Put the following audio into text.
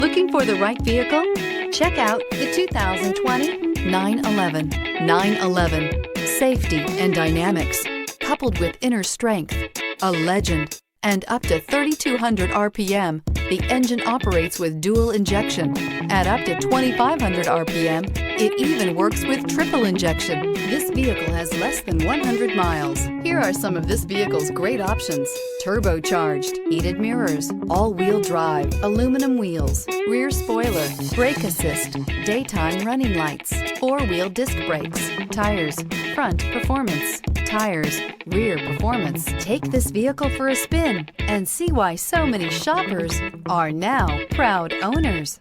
Looking for the right vehicle? Check out the 2020 911. 911. Safety and dynamics, coupled with inner strength, a legend, and up to 3,200 RPM, the engine operates with dual injection. At up to 2,500 RPM, it even works with triple injection. This vehicle has less than 100 miles. Here are some of this vehicle's great options: turbocharged, heated mirrors, all-wheel drive, aluminum wheels, rear spoiler, brake assist, daytime running lights, four-wheel disc brakes, tires, front performance, tires, rear performance. Take this vehicle for a spin and see why so many shoppers are now proud owners.